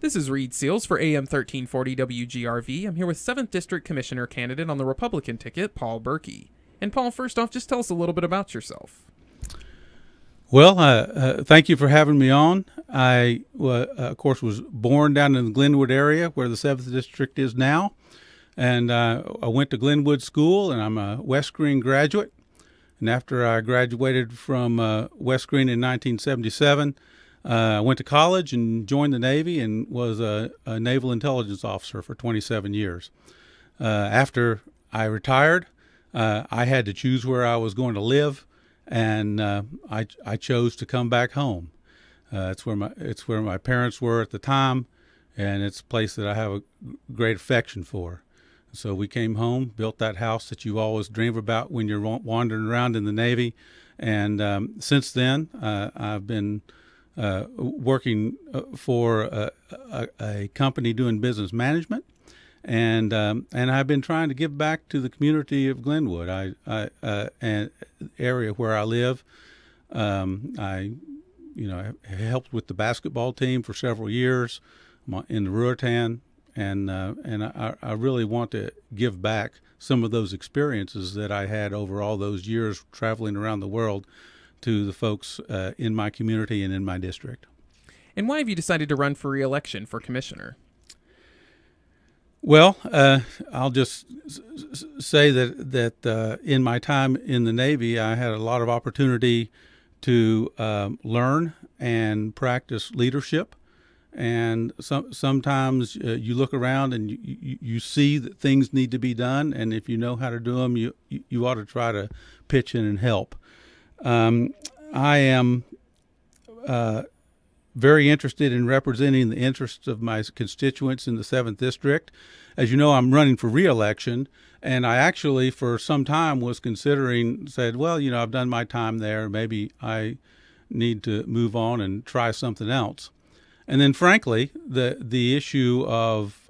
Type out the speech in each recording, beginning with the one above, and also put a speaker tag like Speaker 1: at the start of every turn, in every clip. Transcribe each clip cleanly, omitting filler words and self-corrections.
Speaker 1: This is Reed Seals for AM 1340 WGRV. I'm here with 7th District Commissioner candidate on the Republican ticket, Paul Burkey. And Paul, first off, just tell us a little bit about yourself.
Speaker 2: Well, thank you for having me on. I, of course, was born down in the Glenwood area where the 7th District is now. And I went to Glenwood School, and I'm a West Green graduate. And after I graduated from West Green in 1977, I went to college and joined the Navy and was a naval intelligence officer for 27 years. After I retired, I had to choose where I was going to live, and I chose to come back home. It's where my parents were at the time, and it's a place that I have a great affection for. So we came home, built that house that you always dream about when you're wandering around in the Navy, and since then I've been working for a company doing business management, and I've been trying to give back to the community of Glenwood, and area where I live. I helped with the basketball team for several years in the Ruritan, and I really want to give back some of those experiences that I had over all those years traveling around the world to the folks in my community and in my district.
Speaker 1: And why have you decided to run for re-election for commissioner?
Speaker 2: Well, I'll just say that in my time in the Navy, I had a lot of opportunity to learn and practice leadership. And sometimes you look around and you see that things need to be done, and if you know how to do them, you ought to try to pitch in and help. I am very interested in representing the interests of my constituents in the 7th District. As you know, I'm running for re-election, and I actually for some time was said, well, I've done my time there. Maybe I need to move on and try something else. And then, frankly, the issue of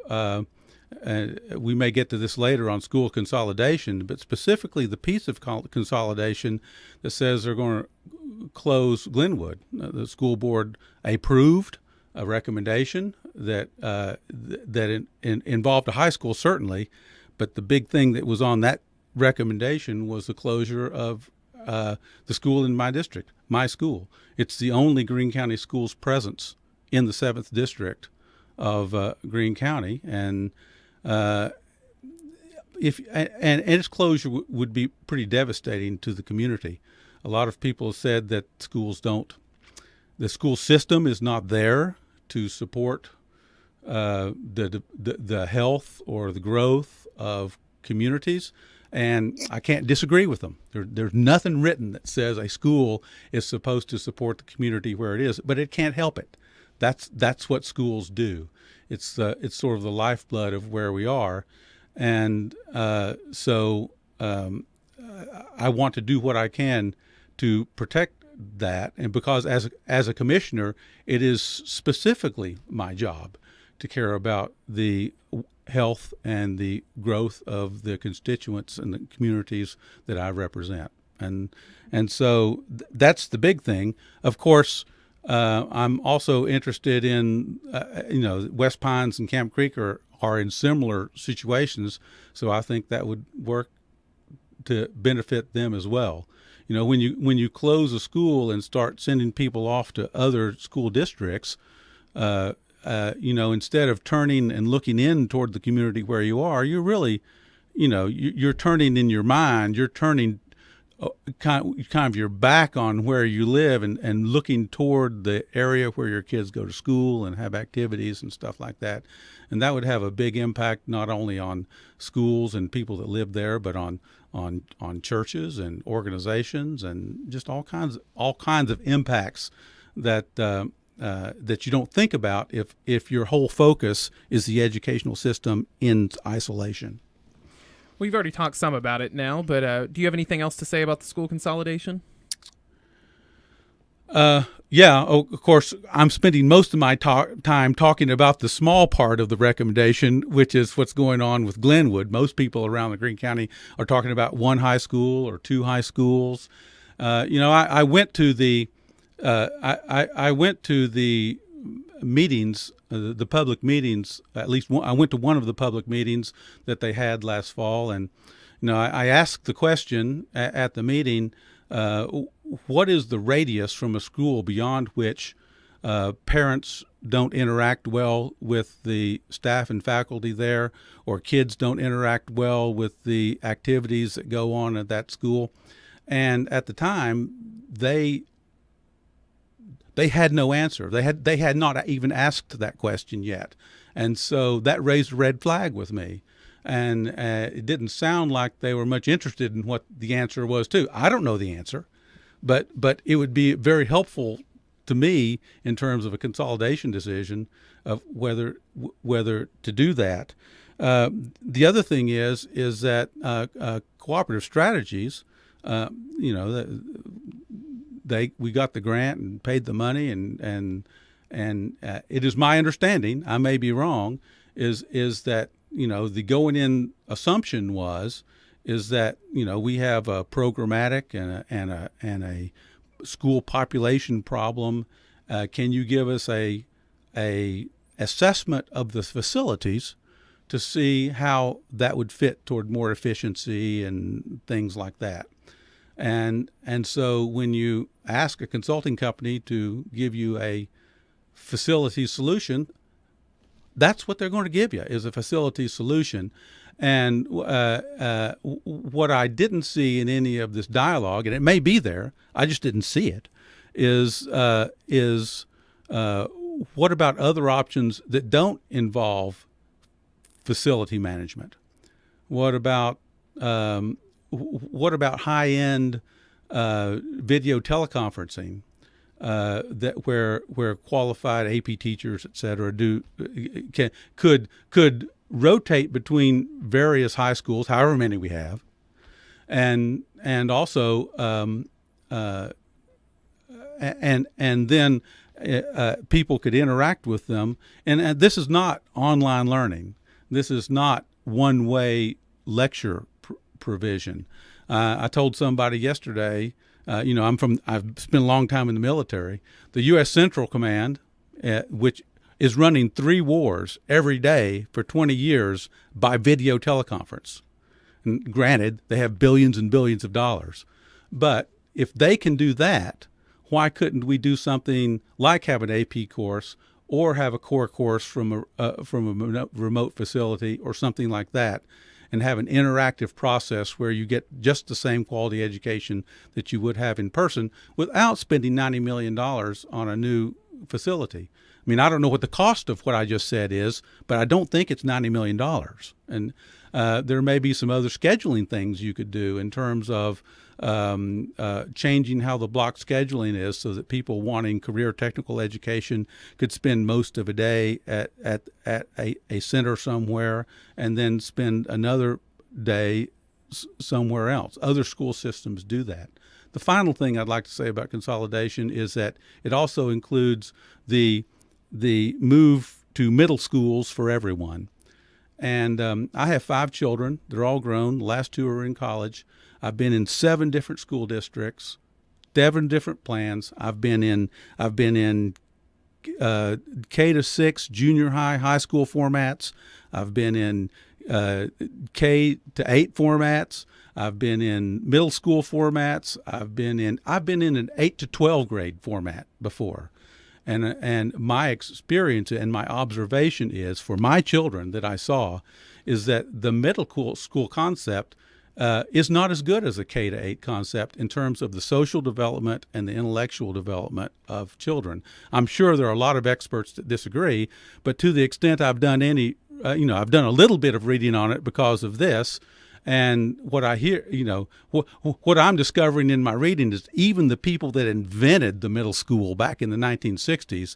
Speaker 2: we may get to this later on school consolidation, but specifically the piece of consolidation that says they're going to close Glenwood. The school board approved a recommendation that involved a high school, certainly, but the big thing that was on that recommendation was the closure of the school in my district, my school. It's the only Greene County schools presence in the 7th District of Greene County, and its closure would be pretty devastating to the community. A lot of people said that the school system is not there to support the health or the growth of communities, and I can't disagree with them. There's nothing written that says a school is supposed to support the community where it is, but it can't help it. That's what schools do. It's sort of the lifeblood of where we are, and so I want to do what I can to protect that. And because as a commissioner, it is specifically my job to care about the health and the growth of the constituents and the communities that I represent, and so that's the big thing. Of course. I'm also interested in, West Pines and Camp Creek are in similar situations, so I think that would work to benefit them as well. When you close a school and start sending people off to other school districts, instead of turning and looking in toward the community where you are, you're really, you're turning in your mind, you're turning kind of your back on where you live and looking toward the area where your kids go to school and have activities and stuff like that. And that would have a big impact not only on schools and people that live there, but on churches and organizations and just all kinds of impacts that you don't think about if your whole focus is the educational system in isolation.
Speaker 1: We've already talked some about it now, but do you have anything else to say about the school consolidation?
Speaker 2: Yeah, of course, I'm spending most of my time talking about the small part of the recommendation, which is what's going on with Glenwood. Most people around the Greene County are talking about one high school or two high schools. I went to the meetings, the public meetings. At least I went to one of the public meetings that they had last fall, and I asked the question at the meeting, what is the radius from a school beyond which parents don't interact well with the staff and faculty there, or kids don't interact well with the activities that go on at that school? And at the time, they had no answer. They had not even asked that question yet, and so that raised a red flag with me. And it didn't sound like they were much interested in what the answer was too. I don't know the answer, but it would be very helpful to me in terms of a consolidation decision of whether to do that. The other thing is that cooperative strategies, we got the grant and paid the money, and it is my understanding, I may be wrong, is that the going in assumption is that we have a programmatic and a school population problem. Can you give us a assessment of the facilities to see how that would fit toward more efficiency and things like that? And so when you ask a consulting company to give you a facility solution, that's what they're going to give you, is a facility solution. And what I didn't see in any of this dialogue, and it may be there, I just didn't see it, is what about other options that don't involve facility management? What about high-end video teleconferencing? That where qualified AP teachers, et cetera, could rotate between various high schools, however many we have, and also and then people could interact with them. And this is not online learning. This is not one-way lecture provision. I told somebody yesterday. I've spent a long time in the military. The U.S. Central Command, which is running 3 wars every day for 20 years by video teleconference. And granted, they have billions and billions of dollars. But if they can do that, why couldn't we do something like have an AP course or have a core course from a remote facility or something like that, and have an interactive process where you get just the same quality education that you would have in person without spending $90 million on a new facility? I mean, I don't know what the cost of what I just said is, but I don't think it's $90 million. And there may be some other scheduling things you could do in terms of changing how the block scheduling is so that people wanting career technical education could spend most of a day at a center somewhere and then spend another day somewhere else. Other school systems do that. The final thing I'd like to say about consolidation is that it also includes the move to middle schools for everyone. And I have 5 children. They're all grown. The last 2 are in college. I've been in 7 different school districts, 7 different plans. I've been in K-6 junior high school formats. I've been in K-8 formats. I've been in middle school formats. I've been in an 8 to 12 grade format before. And my experience and my observation is, for my children that I saw, is that the middle school concept is not as good as a K-8 concept in terms of the social development and the intellectual development of children. I'm sure there are a lot of experts that disagree, but to the extent I've done I've done a little bit of reading on it because of this. And what I hear, what I'm discovering in my reading is even the people that invented the middle school back in the 1960s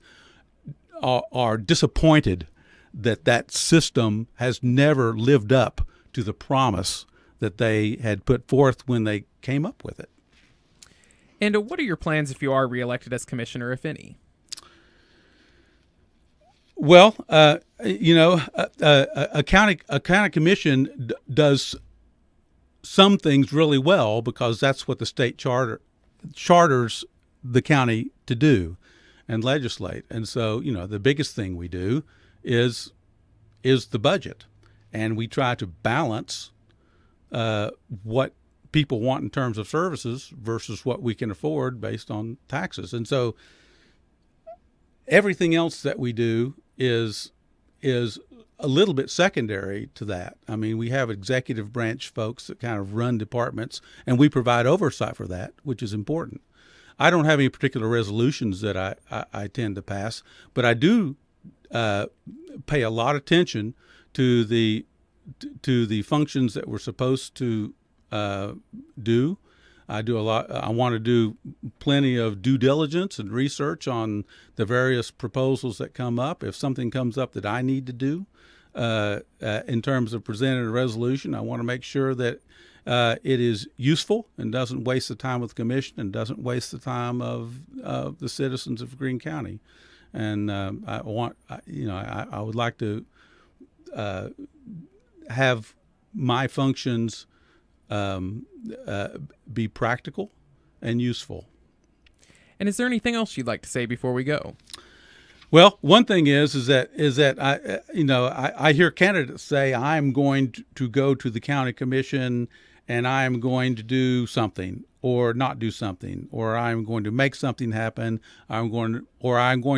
Speaker 2: are disappointed that system has never lived up to the promise that they had put forth when they came up with it.
Speaker 1: And what are your plans if you are reelected as commissioner, if any?
Speaker 2: Well, a county commission does some things really well because that's what the state charters the county to do. and legislate. And so, the biggest thing we do is the budget, and we try to balance what people want in terms of services versus what we can afford based on taxes. And so everything else that we do is a little bit secondary to that. I mean, we have executive branch folks that kind of run departments, and we provide oversight for that, which is important. I don't have any particular resolutions that I tend to pass, but I do pay a lot of attention to the functions that we're supposed to do. I do a lot. I want to do plenty of due diligence and research on the various proposals that come up. If something comes up that I need to do in terms of presenting a resolution, I want to make sure that it is useful and doesn't waste the time of the commission and doesn't waste the time of the citizens of Greene County. And I would like to have my functions be practical and useful.
Speaker 1: And is there anything else you'd like to say before we go?
Speaker 2: Well, one thing is that I hear candidates say, I'm going to go to the county commission and I'm going to do something or not do something, or I'm going to make something happen, I'm going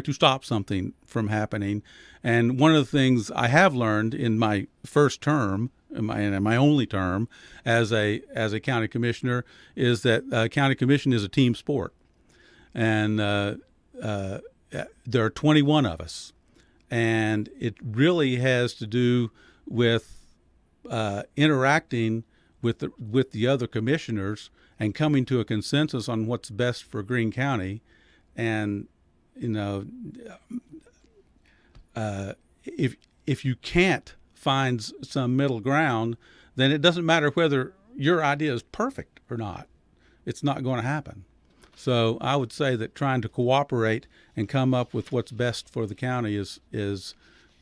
Speaker 2: to stop something from happening. And one of the things I have learned in my first term, in my only term as a county commissioner, is that county commission is a team sport, and there are 21 of us, and it really has to do with interacting with the other commissioners and coming to a consensus on what's best for Greene County. And if you can't find some middle ground, then it doesn't matter whether your idea is perfect or not. It's not going to happen. So I would say that trying to cooperate and come up with what's best for the county is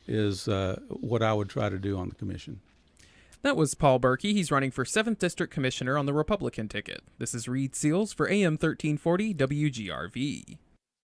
Speaker 2: what I would try to do on the commission.
Speaker 1: That was Paul Burkey. He's running for 7th District Commissioner on the Republican ticket. This is Reed Seals for AM 1340 WGRV.